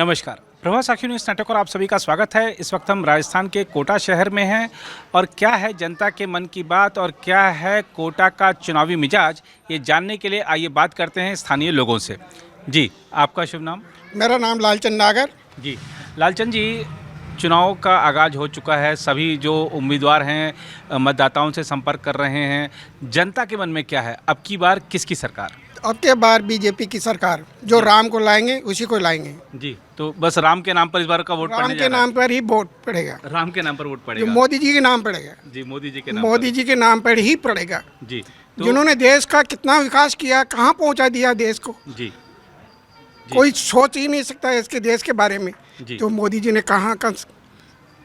नमस्कार, प्रभा साखी news network और आप सभी का स्वागत है। इस वक्त हम राजस्थान के कोटा शहर में हैं और क्या है जनता के मन की बात और क्या है कोटा का चुनावी मिजाज, ये जानने के लिए आइए बात करते हैं स्थानीय लोगों से। जी, आपका शुभ नाम? मेरा नाम लालचंद नागर। जी, लालचंद जी, चुनाव का आगाज़ हो चुका है, सभी जो उम्मीदवार हैं मतदाताओं से संपर्क कर रहे हैं। जनता के मन में क्या है, अब की बार किसकी सरकार? अब के बार बीजेपी की सरकार, जो राम को लाएंगे उसी को लाएंगे। जी, तो बस राम के नाम पर इस बार का वोट राम पड़ने के जा रहा है? नाम पर ही वोट पड़ेगा। राम के नाम पर वोट जो पड़ेगा? मोदी जी के नाम पड़ेगा। जी, मोदी जी के नाम मोदी जी के नाम पर ही पड़ेगा। जी, तो जिन्होंने देश का कितना विकास किया, कहाँ पहुँचा दिया देश को, जी, कोई सोच ही नहीं सकता इसके देश के बारे में। जी। तो मोदी जी ने कहाँ का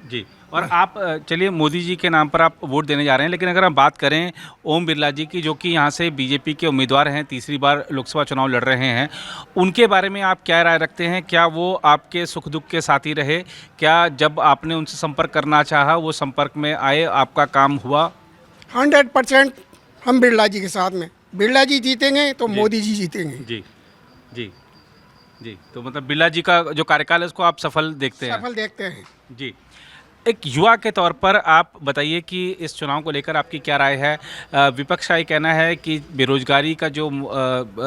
जी, और आप चलिए मोदी जी के नाम पर आप वोट देने जा रहे हैं, लेकिन अगर हम बात करें ओम बिरला जी की, जो कि यहाँ से बीजेपी के उम्मीदवार हैं, तीसरी बार लोकसभा चुनाव लड़ रहे हैं, उनके बारे में आप क्या राय रखते हैं? क्या वो आपके सुख दुख के साथी रहे? क्या जब आपने उनसे संपर्क करना चाहा वो संपर्क में आए, आपका काम हुआ? 100% हम बिरला जी के साथ में। बिरला जी जीतेंगे तो जी। मोदी जी जीतेंगे। जी, जी, जी, तो मतलब बिरला जी का जो कार्यकाल है उसको आप सफल देखते हैं? सफल देखते हैं। जी, एक युवा के तौर पर आप बताइए कि इस चुनाव को लेकर आपकी क्या राय है? विपक्ष का ये कहना है कि बेरोजगारी का जो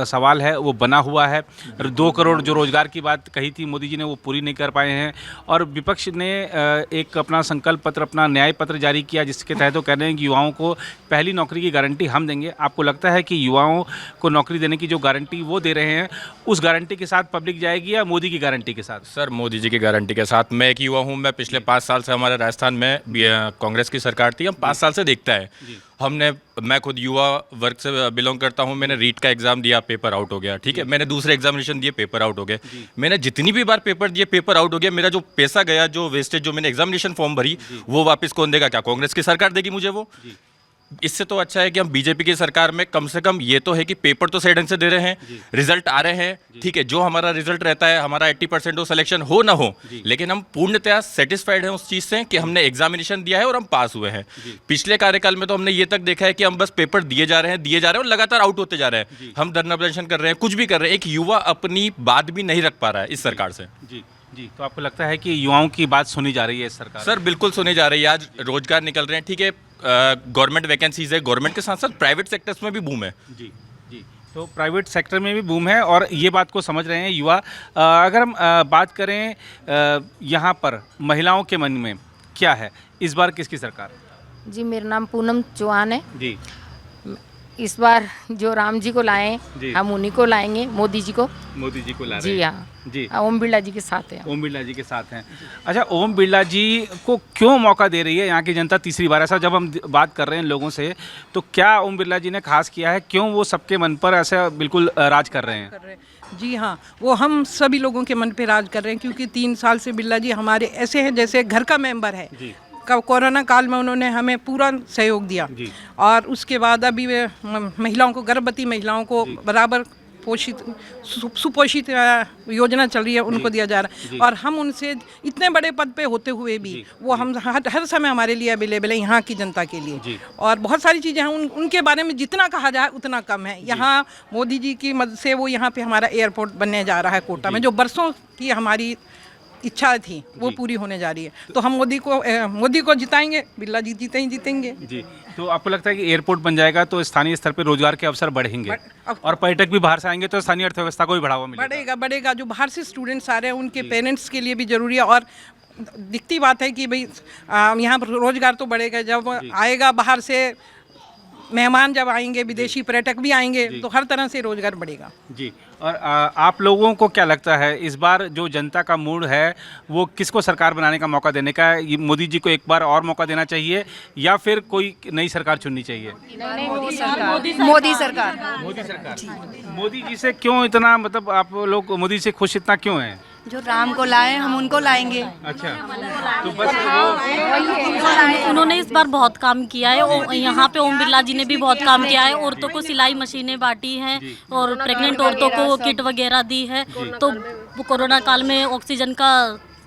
सवाल है वो बना हुआ है। 2 करोड़ जो रोजगार की बात कही थी मोदी जी ने, वो पूरी नहीं कर पाए हैं। और विपक्ष ने एक अपना संकल्प पत्र, अपना न्याय पत्र जारी किया, जिसके तहत वो कह रहे हैं कि युवाओं को पहली नौकरी की गारंटी हम देंगे। आपको लगता है कि युवाओं को नौकरी देने की जो गारंटी वो दे रहे हैं, उस गारंटी के साथ पब्लिक जाएगी या मोदी की गारंटी के साथ? सर, मोदी जी की गारंटी के साथ। मैं एक युवा हूँ, मैं पिछले 5 साल से हमारे राजस्थान में कांग्रेस की सरकार थी, हम 5 साल से देखता है। मैं खुद युवा वर्ग से बिलोंग करता हूँ। मैंने रीट का एग्जाम दिया, पेपर आउट हो गया, ठीक है। मैंने दूसरे एग्जामिनेशन दिए, पेपर आउट हो गए। मैंने जितनी भी बार पेपर दिए, पेपर आउट हो गया। मेरा जो पैसा गया, जो वेस्टेज, जो मैंने एग्जामिनेशन फॉर्म भरी, वो वापस कौन देगा? क्या कांग्रेस की सरकार देगी मुझे वो? इससे तो अच्छा है कि हम बीजेपी की सरकार में कम से कम ये तो है कि पेपर तो सही ढंग से दे रहे हैं, रिजल्ट आ रहे हैं, ठीक है। जो हमारा रिजल्ट रहता है, हमारा 80% हो, सिलेक्शन हो ना हो, लेकिन हम पूर्णतया सेटिस्फाइड हैं उस चीज़ से कि हमने एग्जामिनेशन दिया है और हम पास हुए हैं। पिछले कार्यकाल में तो हमने ये तक देखा है कि हम बस पेपर दिए जा रहे हैं और लगातार आउट होते जा रहे हैं। हम धरना प्रदर्शन कर रहे हैं, कुछ भी कर रहे हैं, एक युवा अपनी बात भी नहीं रख पा रहा है इस सरकार से। जी, जी, तो आपको लगता है कि युवाओं की बात सुनी जा रही है इस सरकार? सर, बिल्कुल सुनी जा रही है। आज रोजगार निकल रहे हैं, ठीक है, गवर्नमेंट वैकेंसीज है, गवर्नमेंट के साथ साथ प्राइवेट सेक्टर्स में भी बूम है। जी, जी, तो प्राइवेट सेक्टर में भी बूम है और ये बात को समझ रहे हैं युवा। अगर हम बात करें यहाँ पर महिलाओं के मन में क्या है, इस बार किसकी सरकार? जी, मेरा नाम पूनम चौहान है। जी, इस बार जो राम जी को लाए जी। हैं, हम उन्हीं को लाएंगे, मोदी जी को। मोदी जी को ला रहे जी हैं। हाँ, जी, ओम बिरला जी के साथ है। ओम बिरला जी के साथ हैं। अच्छा, ओम बिरला जी को क्यों मौका दे रही है यहाँ की जनता तीसरी बार? ऐसा जब हम बात कर रहे हैं लोगों से, तो क्या ओम बिरला जी ने खास किया है? क्यों वो सबके मन पर ऐसा बिल्कुल राज कर रहे हैं? जी हाँ, वो हम सभी लोगों के मन पे राज कर रहे हैं, क्योंकि 3 साल से बिरला जी हमारे ऐसे हैं जैसे घर का मेंबर है। जी, कोरोना काल में उन्होंने हमें पूरा सहयोग दिया। जी। और उसके बाद अभी वे महिलाओं को, गर्भवती महिलाओं को बराबर पोषित, सुपोषित योजना चल रही है, उनको दिया जा रहा है। और हम उनसे इतने बड़े पद पे होते हुए भी वो हम हर समय हमारे लिए अवेलेबल है, यहाँ की जनता के लिए। और बहुत सारी चीज़ें हैं, उनके बारे में जितना कहा जाए उतना कम है। यहाँ मोदी जी की मदद से वो यहाँ पे हमारा एयरपोर्ट बनने जा रहा है कोटा में, जो बरसों की हमारी इच्छा थी वो पूरी होने जा रही है। तो हम मोदी को जिताएंगे, बिरला जी जीते ही जीतेंगे। जी, तो आपको लगता है कि एयरपोर्ट बन जाएगा तो स्थानीय स्तर पर रोजगार के अवसर बढ़ेंगे और पर्यटक भी बाहर से आएंगे तो स्थानीय अर्थव्यवस्था को भी बढ़ावा मिलेगा? बढ़ेगा। जो बाहर से स्टूडेंट्स आ रहे हैं उनके पेरेंट्स के लिए भी जरूरी है। और दिखती बात है कि भाई यहाँ पर रोजगार तो बढ़ेगा, जब आएगा बाहर से मेहमान, जब आएंगे विदेशी पर्यटक भी आएंगे, तो हर तरह से रोजगार बढ़ेगा। जी, और आप लोगों को क्या लगता है इस बार जो जनता का मूड है वो किसको सरकार बनाने का मौका देने का है? मोदी जी को एक बार और मौका देना चाहिए या फिर कोई नई सरकार चुननी चाहिए? मोदी सरकार। मोदी सरकार। मोदी जी से क्यों इतना, मतलब आप लोग मोदी से खुश इतना क्यों हैं? जो राम को लाए हम उनको लाएंगे। अच्छा, तो बस वो उन्होंने इस बार बहुत काम किया है। यहाँ पे ओम बिरला जी ने भी बहुत काम किया है। औरतों को सिलाई मशीनें बांटी हैं और प्रेग्नेंट औरतों को किट वगैरह दी है। तो कोरोना काल में ऑक्सीजन का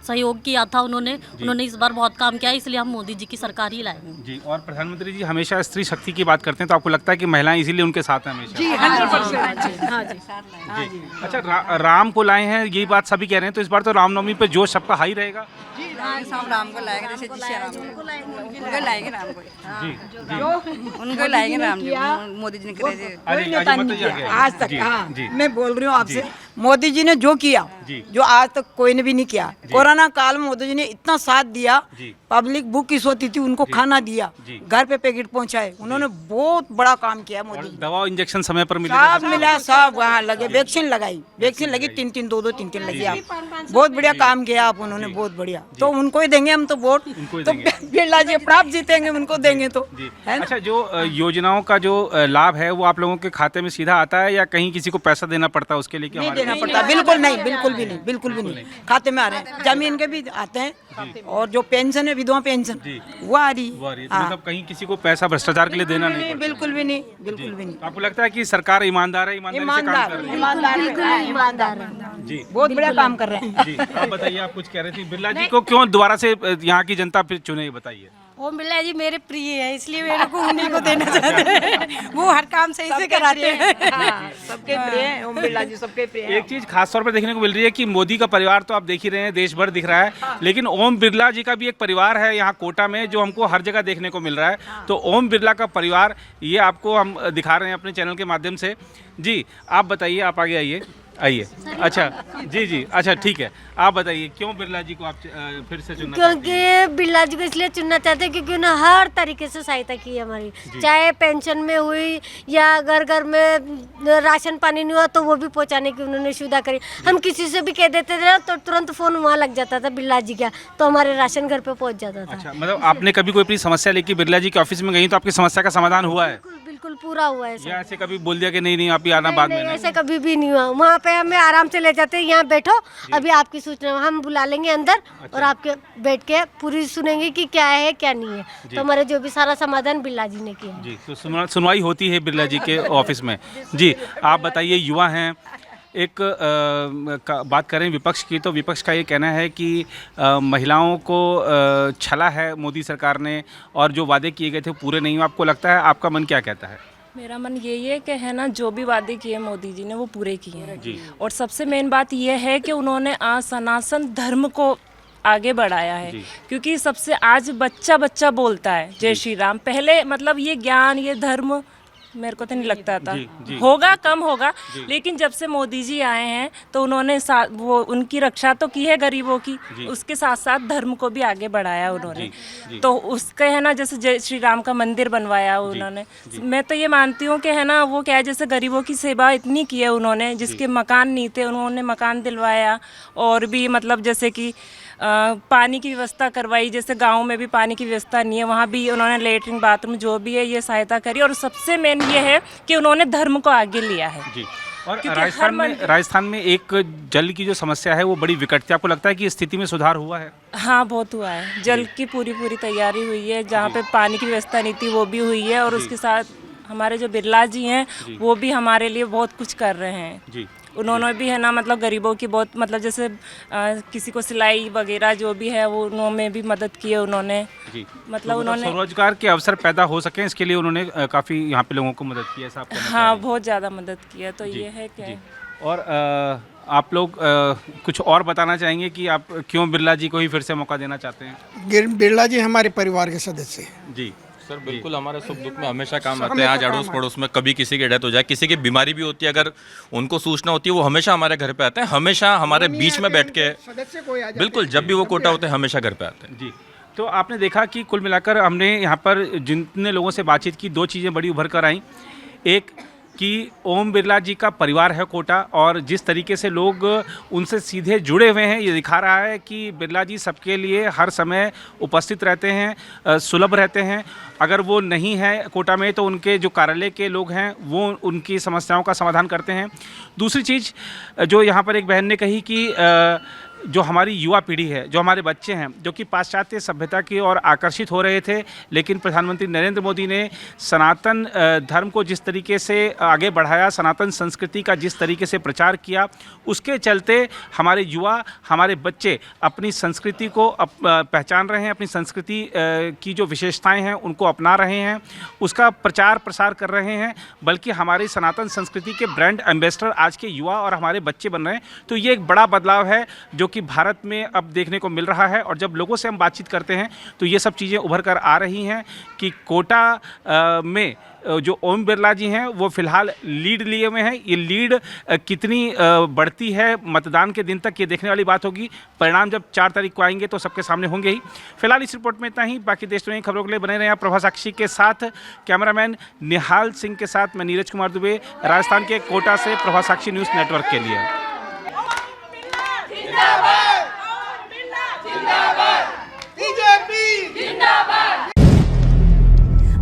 सहयोग किया था उन्होंने इस बार बहुत काम किया, इसलिए हम मोदी जी की सरकार ही लाएंगे। जी, और प्रधानमंत्री जी हमेशा स्त्री शक्ति की बात करते हैं, तो आपको लगता है कि महिलाएं इसीलिए उनके साथ हैं हमेशा? जी 100%। हाँ जी। जी। अच्छा, राम को लाए हैं, यही बात सभी कह रहे हैं, तो इस बार तो रामनवमी पे जोश सबका हाई रहेगा। सब राम को लाएंगे, जैसे जिससे राम उनको लाएंगे राम को। जी उनको लाएंगे राम जी, मोदी जी ने करे थे। कोई नेता नहीं किया आज तक। जी, हाँ, जी। मैं बोल रही हूँ आपसे, मोदी जी ने जो किया, जी। जो आज तक कोई ने भी नहीं किया। कोरोना काल में मोदी जी ने इतना साथ दिया, जी। पब्लिक भूखी सोती थी, उनको खाना दिया, जी। घर पे पैकेट पहुंचाए, उन्होंने बहुत बड़ा काम किया मोदी जी। दवा इंजेक्शन समय पर मिले? सब मिला, सब वहाँ लगे, वैक्सीन लगाई, वैक्सीन लगी 3-3 2-2 3-3 लगी। आप बहुत बढ़िया काम किया आप, उन्होंने बहुत बढ़िया। तो उनको ही देंगे हम तो वोट, तो बिरला जी अपना आप जीतेंगे, उनको देंगे तो, है ना? अच्छा, जो योजनाओं का जो लाभ है वो आप लोगों के खाते में सीधा आता है या कहीं किसी को पैसा देना पड़ता है उसके लिए? नहीं देना पड़ता, बिल्कुल नहीं, बिल्कुल भी नहीं, बिल्कुल भी नहीं। खाते में आ रहे हैं, जमीन के भी आते हैं, और जो पेंशन है विधवा पेंशन वो आ रही। हाँ। मतलब कहीं किसी को पैसा भ्रष्टाचार के लिए देना नहीं नहीं, पड़ता। बिल्कुल भी नहीं, बिल्कुल भी नहीं। आपको लगता है कि सरकार ईमानदार है, ईमानदारी से काम कर रही है? ईमानदार है, जी बहुत बढ़िया काम कर रहे हैं। जी, आप बताइए, आप कुछ कह रहे थे। बिरला जी को क्यों दोबारा से यहाँ की जनता फिर चुने, ये बताइए। ओम बिरला जी मेरे प्रिय है, इसलिए मेरे को उन्हीं को देना चाहते हैं। वो हर काम सही से कराते हैं। सबके प्रिय हैं, ओम बिरला जी सबके प्रिय हैं। एक चीज खास तौर पर देखने को मिल रही है कि मोदी का परिवार तो आप देख ही रहे हैं, देश भर दिख रहा है, लेकिन ओम बिरला जी का भी एक परिवार है यहाँ कोटा में जो हमको हर जगह देखने को मिल रहा है। तो ओम बिरला का परिवार, ये आपको हम दिखा रहे हैं अपने चैनल के माध्यम से। जी, आप बताइए, आप आगे आइए। अच्छा, जी, अच्छा ठीक है, आप बताइए क्यों बिरला जी को आप फिर से चुनना चाहते हैं? क्योंकि बिरला जी को इसलिए चुनना चाहते हैं क्योंकि उन्होंने हर तरीके से सहायता की है हमारी, चाहे पेंशन में हुई या घर घर में राशन पानी नहीं हुआ तो वो भी पहुंचाने की उन्होंने सुविधा करी। हम किसी से भी कह देते थे तो तुरंत फोन वहाँ लग जाता था बिरला जी का, तो हमारे राशन घर पे पहुँच जाता था। अच्छा, मतलब आपने कभी कोई अपनी समस्या लेके बिरला जी के ऑफिस में गई तो आपकी समस्या का समाधान हुआ है? बिल्कुल पूरा हुआ है या ऐसे कभी बोल दिया कि नहीं आप ही आना बाद में? ऐसे कभी भी नहीं हुआ। वहाँ पे हमें आराम से ले जाते हैं, यहाँ बैठो, अभी आपकी सूचना हम बुला लेंगे अंदर। अच्छा। और आपके बैठ के पूरी सुनेंगे कि क्या है क्या नहीं है, तो हमारे जो भी सारा समाधान बिरला जी ने किया है। जी, तो सुनवाई होती है बिरला जी के ऑफिस में। जी, आप बताइए, युवा हैं, एक बात करें विपक्ष की, तो विपक्ष का ये कहना है कि महिलाओं को छला है मोदी सरकार ने और जो वादे किए गए थे पूरे नहीं हुए। आपको लगता है, आपका मन क्या कहता है? मेरा मन यही है कि है ना, जो भी वादे किए मोदी जी ने वो पूरे किए हैं। और सबसे मेन बात ये है कि उन्होंने आज सनातन धर्म को आगे बढ़ाया है, क्योंकि सबसे आज बच्चा बच्चा बोलता है जय श्री राम। पहले मतलब ये ज्ञान, ये धर्म मेरे को तो नहीं लगता था होगा, कम होगा, लेकिन जब से मोदी जी आए हैं तो उन्होंने वो उनकी रक्षा तो की है गरीबों की, उसके साथ साथ धर्म को भी आगे बढ़ाया उन्होंने। तो उसके है ना, जैसे जय श्री राम का मंदिर बनवाया उन्होंने। मैं तो ये मानती हूँ कि है ना, वो क्या है, जैसे गरीबों की सेवा इतनी की है उन्होंने, जिसके मकान नहीं थे उन्होंने मकान दिलवाया, और भी मतलब जैसे कि पानी की व्यवस्था करवाई, जैसे गाँव में भी पानी की व्यवस्था नहीं है, वहाँ भी उन्होंने लेटरिन बाथरूम जो भी है ये सहायता करी। और सबसे मेन ये है कि उन्होंने धर्म को आगे लिया है। जी, और राजस्थान में एक जल की जो समस्या है वो बड़ी विकट थी। आपको लगता है कि स्थिति में सुधार हुआ है? हाँ, बहुत हुआ है। जल की पूरी तैयारी हुई है, जहाँ पे पानी की व्यवस्था नहीं थी वो भी हुई है। और उसके साथ हमारे जो बिरला जी हैं वो भी हमारे लिए बहुत कुछ कर रहे हैं। जी, उन्होंने भी है ना, मतलब गरीबों की बहुत, मतलब जैसे किसी को सिलाई वगैरह जो भी है वो उन्होंने भी मदद की है उन्होंने। जी, मतलब तो उन्होंने स्वरोजगार के अवसर पैदा हो सके इसके लिए उन्होंने काफ़ी यहाँ पे लोगों को मदद की है, ऐसा आप कहना चाह रहे हाँ, हैं? बहुत ज़्यादा मदद की है। तो ये है कि और आप लोग कुछ और बताना चाहेंगे कि आप क्यों बिरला जी को ही फिर से मौका देना चाहते हैं? बिरला जी हमारे परिवार के सदस्य हैं। जी सर, बिल्कुल हमारे सुख दुख में हमेशा काम आते हैं। आज अड़ोस पड़ोस में कभी किसी की डेथ हो जाए, किसी की बीमारी भी होती है, अगर उनको सूचना होती है वो हमेशा हमारे घर पे आते हैं, हमेशा हमारे बीच में बैठ के, बिल्कुल जब भी वो कोटा होते हैं हमेशा घर पे आते हैं। जी, तो आपने देखा कि कुल मिलाकर हमने यहाँ पर जितने लोगों से बातचीत की, दो चीज़ें बड़ी उभर कर आई। एक कि ओम बिरला जी का परिवार है कोटा, और जिस तरीके से लोग उनसे सीधे जुड़े हुए हैं ये दिखा रहा है कि बिरला जी सबके लिए हर समय उपस्थित रहते हैं, सुलभ रहते हैं। अगर वो नहीं है कोटा में तो उनके जो कार्यालय के लोग हैं वो उनकी समस्याओं का समाधान करते हैं। दूसरी चीज़ जो यहाँ पर एक बहन ने कही कि जो हमारी युवा पीढ़ी है, जो हमारे बच्चे हैं, जो कि पाश्चात्य सभ्यता की ओर आकर्षित हो रहे थे, लेकिन प्रधानमंत्री नरेंद्र मोदी ने सनातन धर्म को जिस तरीके से आगे बढ़ाया, सनातन संस्कृति का जिस तरीके से प्रचार किया, उसके चलते हमारे युवा, हमारे बच्चे अपनी संस्कृति को पहचान रहे हैं, अपनी संस्कृति की जो विशेषताएं हैं उनको अपना रहे हैं, उसका प्रचार प्रसार कर रहे हैं, बल्कि हमारी सनातन संस्कृति के ब्रांड एम्बेसडर आज के युवा और हमारे बच्चे बन रहे हैं। तो ये एक बड़ा बदलाव है जो कि भारत में अब देखने को मिल रहा है। और जब लोगों से हम बातचीत करते हैं तो ये सब चीज़ें उभर कर आ रही हैं कि कोटा में जो ओम बिरला जी हैं वो फिलहाल लीड लिए हुए हैं। ये लीड कितनी बढ़ती है मतदान के दिन तक, ये देखने वाली बात होगी। परिणाम जब 4 तारीख को आएंगे तो सबके सामने होंगे ही। फिलहाल इस रिपोर्ट में इतना ही। बाकी देश दुनिया की खबरों के लिए बने रहें प्रभा साक्षी के साथ। कैमरामैन निहाल सिंह के साथ मैं नीरज कुमार दुबे, राजस्थान के कोटा से प्रभा साक्षी न्यूज़ नेटवर्क के लिए।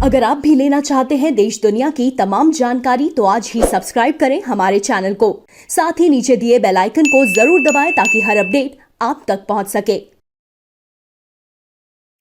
अगर आप भी लेना चाहते हैं देश दुनिया की तमाम जानकारी तो आज ही सब्सक्राइब करें हमारे चैनल को। साथ ही नीचे दिए बेल आइकन को जरूर दबाएं ताकि हर अपडेट आप तक पहुंच सके।